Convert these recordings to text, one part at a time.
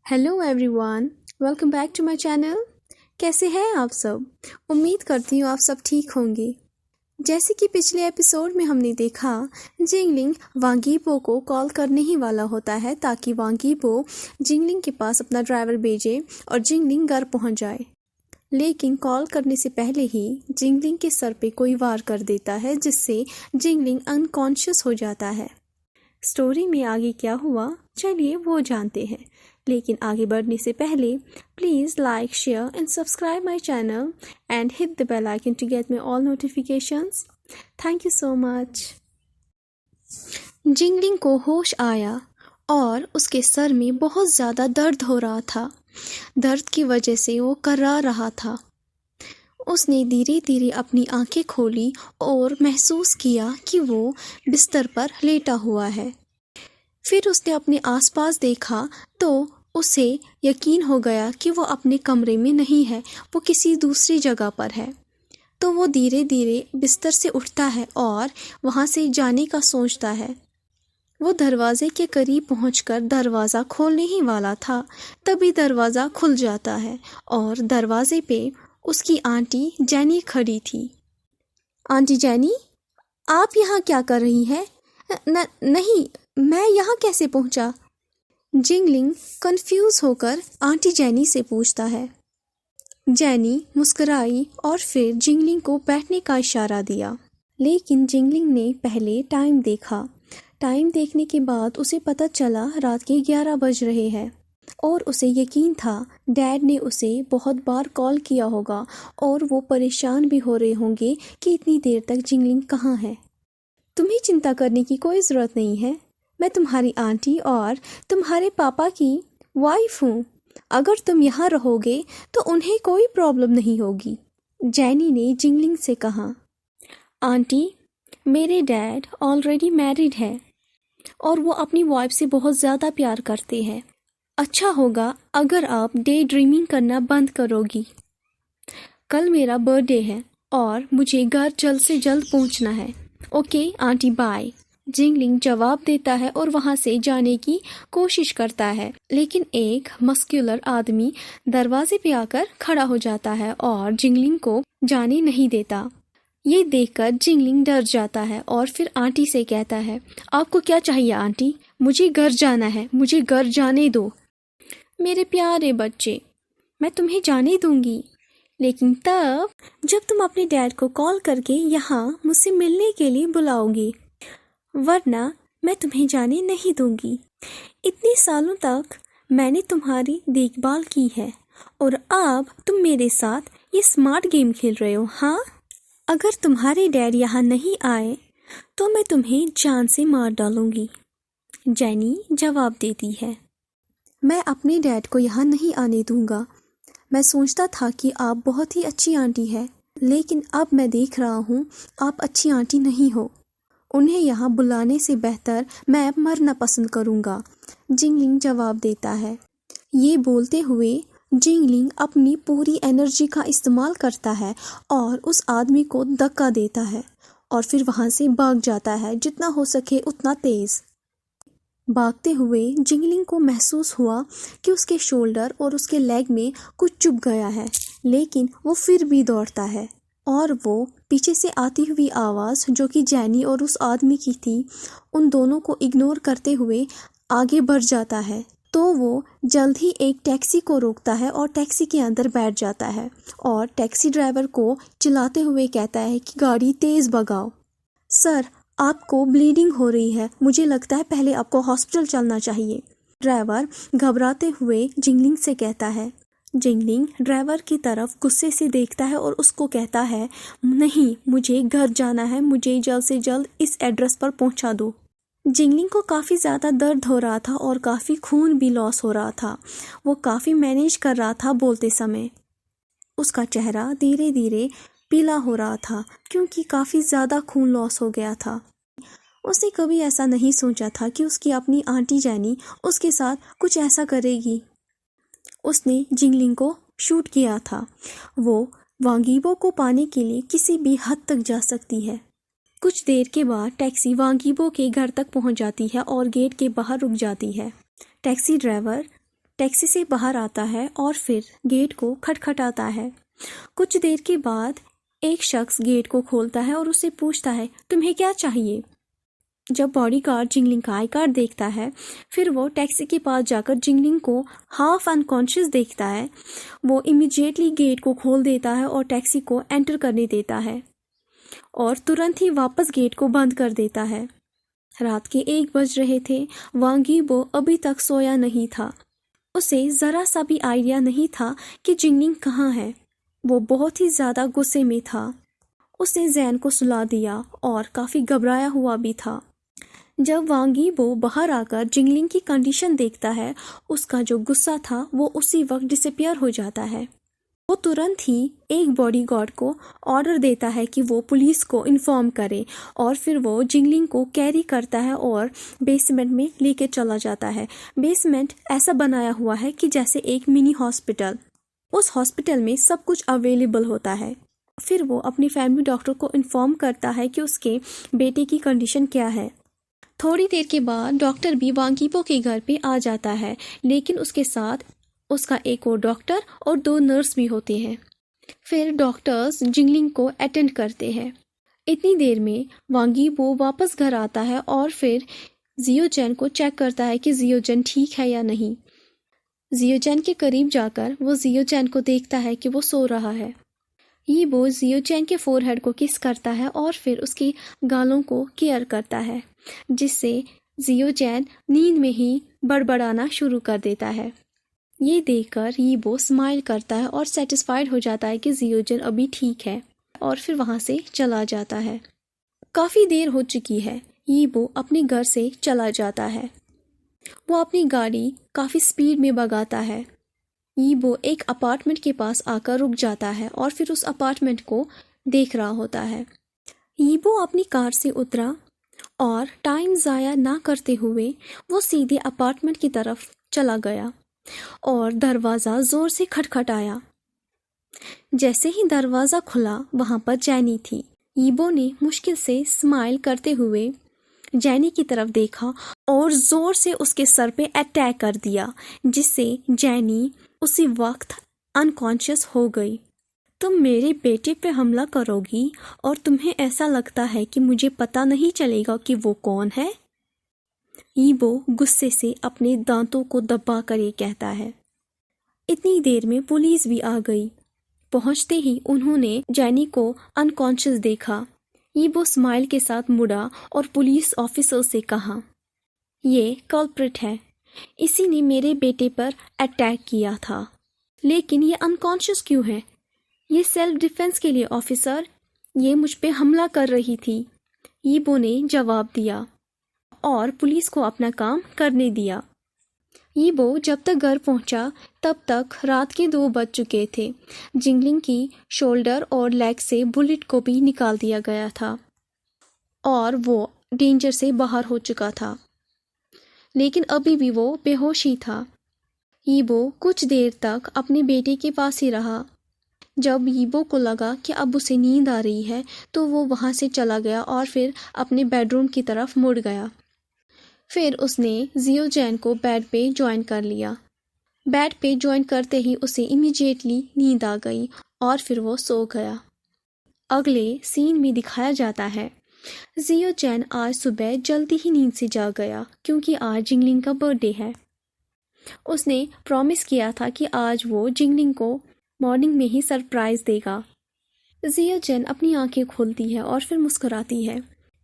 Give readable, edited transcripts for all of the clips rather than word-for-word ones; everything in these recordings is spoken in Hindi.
Hello everyone, welcome back to my channel. कैसे हैं आप सब? उम्मीद करती हूँ आप सब ठीक होंगे। जैसे कि पिछले एपिसोड में हमने देखा, जिंगलिंग वांगीबो को कॉल करने ही वाला होता है ताकि वांगीबो जिंगलिंग के पास अपना ड्राइवर भेजे और जिंगलिंग घर पहुंच जाए। लेकिन कॉल करने से पहले ही जिंगलिंग के सर पे कोई वार कर देता है, जिससे जिंगलिंग अनकॉन्शियस हो जाता है। स्टोरी में आगे क्या हुआ, चलिए वो जानते हैं। लेकिन आगे बढ़ने से पहले please like, share and subscribe my channel and hit the bell icon to get me all notifications. Thank you so much. जिंगलिंग को होश आया और उसके सर में बहुत ज़्यादा दर्द हो रहा था। दर्द की वजह से वो कर्रा रहा था। उसने धीरे धीरे अपनी आंखें खोली और महसूस किया कि वो बिस्तर पर लेटा हुआ है। फिर उसने अपने आसपास देखा तो उसे यकीन हो गया कि वो अपने कमरे में नहीं है, वो किसी दूसरी जगह पर है। तो वो धीरे धीरे बिस्तर से उठता है और वहाँ से जाने का सोचता है। वो दरवाजे के करीब पहुंचकर दरवाज़ा खोलने ही वाला था, तभी दरवाज़ा खुल जाता है और दरवाजे पे उसकी आंटी जैनी खड़ी थी। आंटी जैनी, आप यहाँ क्या कर रही हैं? नहीं, मैं यहाँ कैसे पहुँचा? जिंगलिंग कंफ्यूज होकर आंटी जैनी से पूछता है। जैनी मुस्कुराई और फिर जिंगलिंग को बैठने का इशारा दिया। लेकिन जिंगलिंग ने पहले टाइम देखा। टाइम देखने के बाद उसे पता चला रात के 11 बज रहे हैं और उसे यकीन था डैड ने उसे बहुत बार कॉल किया होगा और वो परेशान भी हो रहे होंगे कि इतनी देर तक जिंगलिंग कहाँ है। तुम्हें चिंता करने की कोई ज़रूरत नहीं है, मैं तुम्हारी आंटी और तुम्हारे पापा की वाइफ हूँ। अगर तुम यहाँ रहोगे तो उन्हें कोई प्रॉब्लम नहीं होगी। जैनी ने जिंगलिंग से कहा। आंटी, मेरे डैड ऑलरेडी मैरिड है और वो अपनी वाइफ से बहुत ज़्यादा प्यार करते हैं। अच्छा होगा अगर आप डे ड्रीमिंग करना बंद करोगी। कल मेरा बर्थडे है और मुझे घर जल्द से जल्द पहुंचना है। Okay aunty, bye. जिंगलिंग जवाब देता है और वहां से जाने की कोशिश करता है, लेकिन एक मस्कुलर आदमी दरवाजे पे आकर खड़ा हो जाता है और जिंगलिंग को जाने नहीं देता। ये देखकर जिंगलिंग डर जाता है और फिर आंटी से कहता है, आपको क्या चाहिए आंटी? मुझे घर जाना है, मुझे घर जाने दो। मेरे प्यारे बच्चे, मैं तुम्हें जाने दूंगी, लेकिन तब जब तुम अपने डैड को कॉल करके यहाँ मुझसे मिलने के लिए बुलाओगी, वरना मैं तुम्हें जाने नहीं दूंगी। इतने सालों तक मैंने तुम्हारी देखभाल की है और अब तुम मेरे साथ ये स्मार्ट गेम खेल रहे हो। हाँ, अगर तुम्हारे डैड यहाँ नहीं आए तो मैं तुम्हें जान से मार डालूंगी। जैनी जवाब देती है, मैं अपने डैड को यहाँ नहीं आने दूंगा। मैं सोचता था कि आप बहुत ही अच्छी आंटी है, लेकिन अब मैं देख रहा हूँ आप अच्छी आंटी नहीं हो। उन्हें यहाँ बुलाने से बेहतर मैं मरना पसंद करूँगा। जिंगलिंग जवाब देता है। ये बोलते हुए जिंगलिंग अपनी पूरी एनर्जी का इस्तेमाल करता है और उस आदमी को धक्का देता है और फिर वहाँ से भाग जाता है, जितना हो सके उतना तेज़। भागते हुए जिंगलिंग को महसूस हुआ कि उसके शोल्डर और उसके लेग में कुछ चुभ गया है, लेकिन वो फिर भी दौड़ता है और वो पीछे से आती हुई आवाज़, जो कि जैनी और उस आदमी की थी, उन दोनों को इग्नोर करते हुए आगे बढ़ जाता है। तो वो जल्द ही एक टैक्सी को रोकता है और टैक्सी के अंदर बैठ जाता है और टैक्सी ड्राइवर को चिल्लाते हुए कहता है कि गाड़ी तेज़ भगाओ। सर, आपको ब्लीडिंग हो रही है, मुझे लगता है पहले आपको हॉस्पिटल चलना चाहिए। ड्राइवर घबराते हुए जिंगलिंग से कहता है। जिंगलिंग ड्राइवर की तरफ गुस्से से देखता है और उसको कहता है, नहीं, मुझे घर जाना है, मुझे जल्द से जल्द इस एड्रेस पर पहुंचा दो। जिंगलिंग को काफ़ी ज़्यादा दर्द हो रहा था और काफ़ी खून भी लॉस हो रहा था। वो काफ़ी मैनेज कर रहा था बोलते समय। उसका चेहरा धीरे धीरे पीला हो रहा था क्योंकि काफ़ी ज़्यादा खून लॉस हो गया था। उसने कभी ऐसा नहीं सोचा था कि उसकी अपनी आंटी जैनी उसके साथ कुछ ऐसा करेगी। उसने जिंगलिंग को शूट किया था। वो वांगीबो को पाने के लिए किसी भी हद तक जा सकती है। कुछ देर के बाद टैक्सी वांगीबो के घर तक पहुंच जाती है और गेट के बाहर रुक जाती है। टैक्सी ड्राइवर टैक्सी से बाहर आता है और फिर गेट को खटखटाता है। कुछ देर के बाद एक शख्स गेट को खोलता है और उससे पूछता है, तुम्हें क्या चाहिए? जब बॉडीगार्ड जिंगलिंग का आई कार्ड देखता है, फिर वो टैक्सी के पास जाकर जिंगलिंग को हाफ अनकॉन्शियस देखता है। वो इमीडिएटली गेट को खोल देता है और टैक्सी को एंटर करने देता है और तुरंत ही वापस गेट को बंद कर देता है। रात के 1 बज रहे थे। वांग यीबो अभी तक सोया नहीं था। उसे ज़रा सा भी आइडिया नहीं था कि जिंगलिंग कहाँ है। वो बहुत ही ज़्यादा गुस्से में था। उसने जैन को सुला दिया और काफ़ी घबराया हुआ भी था। जब वांग यीबो बाहर आकर जिंगलिंग की कंडीशन देखता है, उसका जो गुस्सा था वो उसी वक्त डिसअपियर हो जाता है। वो तुरंत ही एक बॉडीगार्ड को ऑर्डर देता है कि वो पुलिस को इन्फॉर्म करे और फिर वो जिंगलिंग को कैरी करता है और बेसमेंट में लेके चला जाता है। बेसमेंट ऐसा बनाया हुआ है कि जैसे एक मिनी हॉस्पिटल। उस हॉस्पिटल में सब कुछ अवेलेबल होता है। फिर वो अपनी फैमिली डॉक्टर को इन्फॉर्म करता है कि उसके बेटे की कंडीशन क्या है। थोड़ी देर के बाद डॉक्टर भी वांग यीबो के घर पे आ जाता है, लेकिन उसके साथ उसका एक और डॉक्टर और 2 नर्स भी होते हैं। फिर डॉक्टर्स जिंगलिंग को अटेंड करते हैं। इतनी देर में वांग यीबो वापस घर आता है और फिर जियोजेन को चेक करता है कि जियोजेन ठीक है या नहीं। जियोजेन के करीब जाकर वो जियोजेन को देखता है कि वो सो रहा है। यीबो जियोजेन के फोरहेड को किस करता है और फिर उसकी गालों को केयर करता है, जिससे जियोजेन नींद में ही बड़बड़ाना शुरू कर देता है। ये देखकर यीबो स्माइल करता है और सेटिस्फाइड हो जाता है कि जियोजेन अभी ठीक है और फिर वहाँ से चला जाता है। काफ़ी देर हो चुकी है। यीबो अपने घर से चला जाता है। वो अपनी गाड़ी काफ़ी स्पीड में भगाता है। यीबो एक अपार्टमेंट के पास आकर रुक जाता है और फिर उस अपार्टमेंट को देख रहा होता है। यीबो अपनी कार से उतरा और टाइम ज़ाया ना करते हुए वो सीधे अपार्टमेंट की तरफ चला गया और दरवाज़ा ज़ोर से खटखटाया। जैसे ही दरवाज़ा खुला, वहाँ पर जैनी थी। यीबो ने मुश्किल से स्माइल करते हुए जैनी की तरफ देखा और ज़ोर से उसके सर पे अटैक कर दिया, जिससे जैनी उसी वक्त अनकॉन्शियस हो गई। तुम मेरे बेटे पे हमला करोगी और तुम्हें ऐसा लगता है कि मुझे पता नहीं चलेगा कि वो कौन है? यीबो गुस्से से अपने दांतों को दबा कर ये कहता है। इतनी देर में पुलिस भी आ गई। पहुंचते ही उन्होंने जैनी को अनकॉन्शियस देखा। यीबो स्माइल के साथ मुड़ा और पुलिस ऑफिसर से कहा, ये कल्प्रिट है, इसी ने मेरे बेटे पर अटैक किया था। लेकिन ये अनकॉन्शियस क्यों है? ये सेल्फ डिफेंस के लिए ऑफिसर, ये मुझ पे हमला कर रही थी, यीबो ने जवाब दिया और पुलिस को अपना काम करने दिया। यीबो जब तक घर पहुंचा तब तक रात के 2 बज चुके थे। जिंगलिंग की शोल्डर और लेग से बुलेट को भी निकाल दिया गया था और वो डेंजर से बाहर हो चुका था, लेकिन अभी भी वो बेहोश ही था। यीबो कुछ देर तक अपने बेटे के पास ही रहा। जब यीबो को लगा कि अब उसे नींद आ रही है तो वो वहाँ से चला गया और फिर अपने बेडरूम की तरफ मुड़ गया। फिर उसने जियोजेन को बेड पे ज्वाइन कर लिया। बेड पे ज्वाइन करते ही उसे इमीडिएटली नींद आ गई और फिर वो सो गया। अगले सीन में दिखाया जाता है जियोजेन आज सुबह जल्दी ही नींद से जाग गया क्योंकि आज जिंगलिंग का बर्थडे है। उसने प्रॉमिस किया था कि आज वो जिंगलिंग को मॉर्निंग में ही सरप्राइज देगा। जियोजेन अपनी आंखें खोलती है और फिर मुस्कुराती है।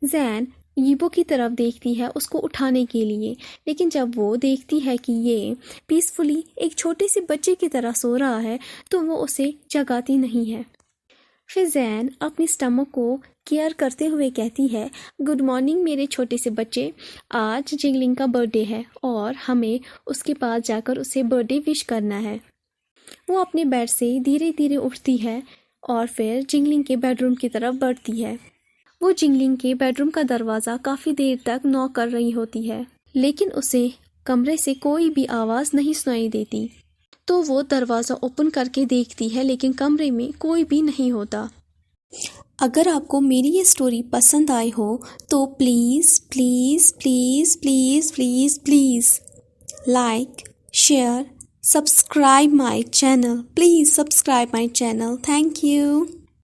जैन यीबो की तरफ देखती है उसको उठाने के लिए, लेकिन जब वो देखती है कि ये पीसफुली एक छोटे से बच्चे की तरह सो रहा है तो वो उसे जगाती नहीं है। फिर जैन अपनी स्टमक को केयर करते हुए कहती है, गुड मॉर्निंग मेरे छोटे से बच्चे, आज जिंगलिंग का बर्थडे है और हमें उसके पास जाकर उसे बर्थडे विश करना है। वो अपने बेड से धीरे धीरे उठती है और फिर जिंगलिंग के बेडरूम की तरफ बढ़ती है। वो जिंगलिंग के बेडरूम का दरवाज़ा काफ़ी देर तक नॉक कर रही होती है, लेकिन उसे कमरे से कोई भी आवाज़ नहीं सुनाई देती। तो वो दरवाज़ा ओपन करके देखती है, लेकिन कमरे में कोई भी नहीं होता। अगर आपको मेरी ये स्टोरी पसंद आई हो तो please please please please please please like, share subscribe my channel. Please subscribe my channel. Thank you.